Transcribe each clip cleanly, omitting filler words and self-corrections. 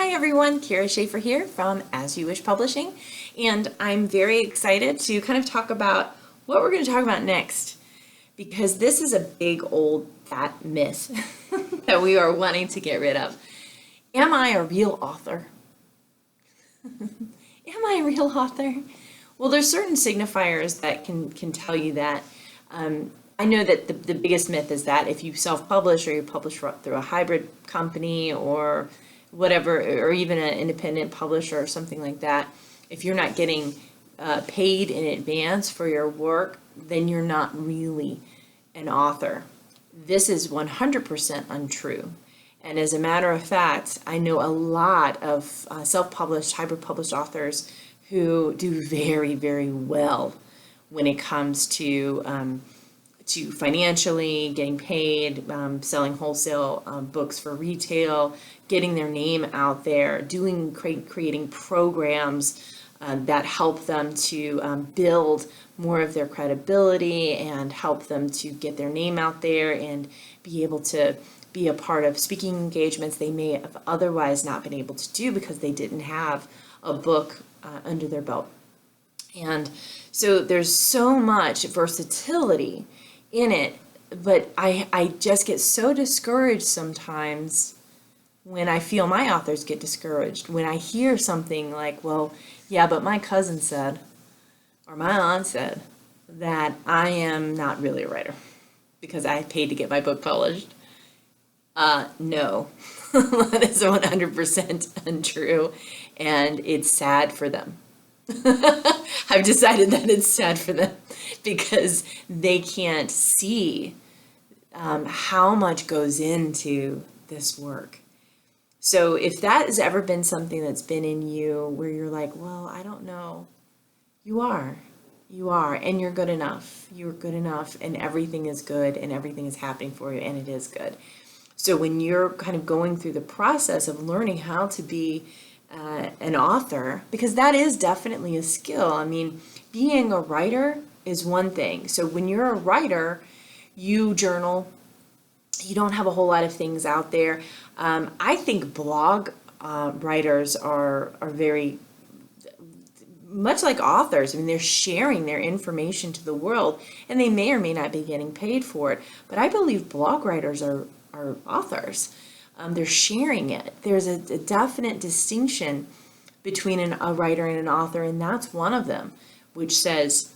Hi everyone, Kira Schaefer here from As You Wish Publishing, and I'm very excited to kind of talk about what we're going to talk about next, because this is a big old fat myth that we are wanting to get rid of. Am I a real author? Am I a real author? Well, there's certain signifiers that can tell you that. I know that the biggest myth is that if you self-publish or you publish through a hybrid company or whatever, or even an independent publisher or something like that, if you're not getting paid in advance for your work, then you're not really an author. This is 100% untrue. And as a matter of fact, I know a lot of self-published, hybrid published authors who do very, very well when it comes to financially getting paid, selling wholesale books for retail, getting their name out there, creating programs that help them to build more of their credibility and help them to get their name out there and be able to be a part of speaking engagements they may have otherwise not been able to do because they didn't have a book under their belt. And so there's so much versatility in it, but I just get so discouraged sometimes when I feel my authors get discouraged, when I hear something like, well, yeah, but my cousin said, or my aunt said, that I am not really a writer because I paid to get my book published. No, that is 100% untrue, and it's sad for them. I've decided that it's sad for them because they can't see how much goes into this work. So if that has ever been something that's been in you where you're like, well, I don't know, you are, and you're good enough. You're good enough, and everything is good, and everything is happening for you, and it is good. So when you're kind of going through the process of learning how to be an author, because that is definitely a skill. I mean, being a writer is one thing. So when you're a writer, you journal, you don't have a whole lot of things out there. I think blog writers are very much like authors. I mean, they're sharing their information to the world, and they may or may not be getting paid for it. But I believe blog writers are authors. They're sharing it. There's a definite distinction between a writer and an author, and that's one of them, which says,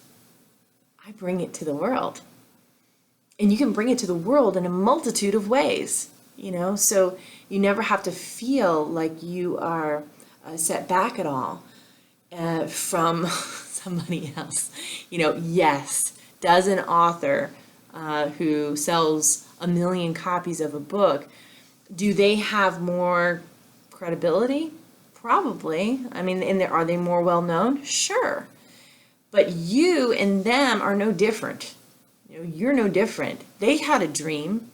I bring it to the world. And you can bring it to the world in a multitude of ways, so you never have to feel like you are set back at all from somebody else. Yes, does an author who sells 1 million copies of a book, do they have more credibility? Probably. I mean, are they more well known? Sure. But you and them are no different. You're no different. They had a dream.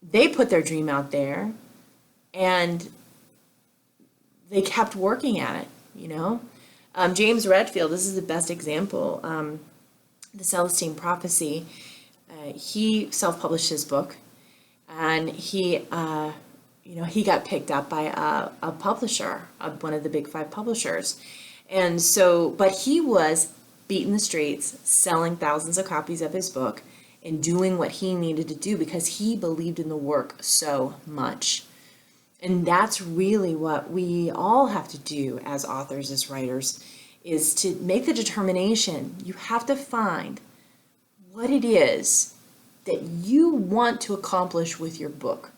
They put their dream out there, and they kept working at it. James Redfield, this is the best example. The Celestine Prophecy. He self-published his book, and he got picked up by a publisher, one of the big 5 publishers. And so, but he was beating the streets, selling thousands of copies of his book, and doing what he needed to do because he believed in the work so much. And that's really what we all have to do as authors, as writers, is to make the determination. You have to find what it is that you want to accomplish with your book.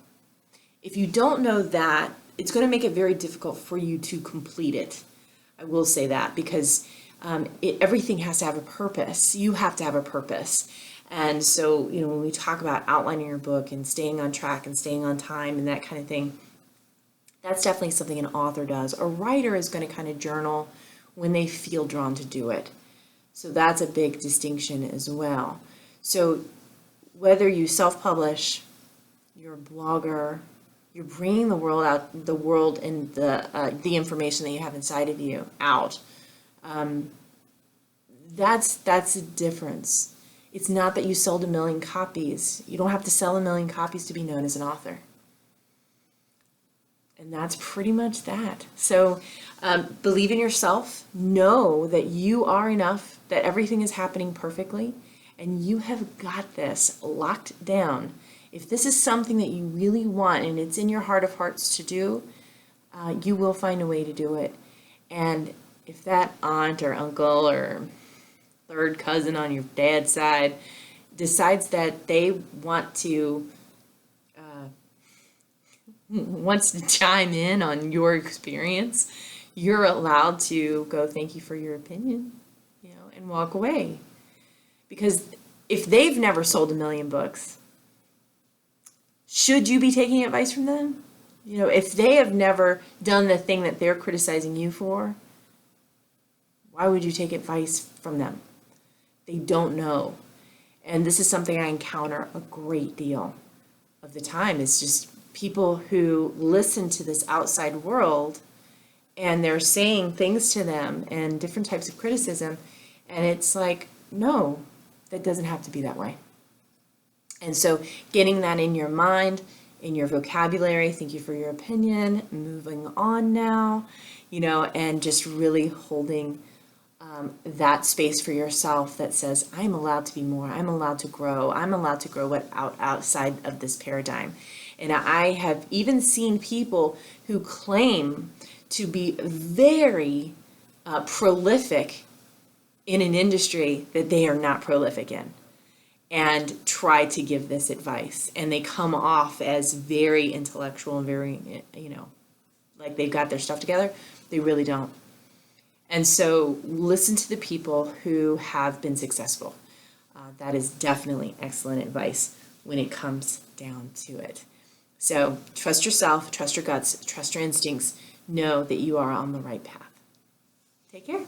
If you don't know that, it's going to make it very difficult for you to complete it. I will say that because everything has to have a purpose. You have to have a purpose. And so, when we talk about outlining your book and staying on track and staying on time and that kind of thing, that's definitely something an author does. A writer is going to kind of journal when they feel drawn to do it. So that's a big distinction as well. So whether you self-publish, you're a blogger, you're bringing the world and the information that you have inside of you out. That's a difference. It's not that you sold 1 million copies. You don't have to sell 1 million copies to be known as an author. And that's pretty much that. So believe in yourself. Know that you are enough, that everything is happening perfectly, and you have got this locked down. If this is something that you really want and it's in your heart of hearts to do, you will find a way to do it. And if that aunt or uncle or third cousin on your dad's side decides that they wants to chime in on your experience, you're allowed to go, thank you for your opinion, and walk away. Because if they've never sold 1,000,000 books, should you be taking advice from them? If they have never done the thing that they're criticizing you for, why would you take advice from them? They don't know. And this is something I encounter a great deal of the time. It's just people who listen to this outside world and they're saying things to them and different types of criticism. And it's like, no, that doesn't have to be that way. And so getting that in your mind, in your vocabulary, thank you for your opinion, moving on now, and just really holding that space for yourself that says, I'm allowed to be more, I'm allowed to grow outside of this paradigm. And I have even seen people who claim to be very prolific in an industry that they are not prolific in, and try to give this advice. And they come off as very intellectual and very, like they've got their stuff together. They really don't. And so listen to the people who have been successful. That is definitely excellent advice when it comes down to it. So trust yourself, trust your guts, trust your instincts. Know that you are on the right path. Take care.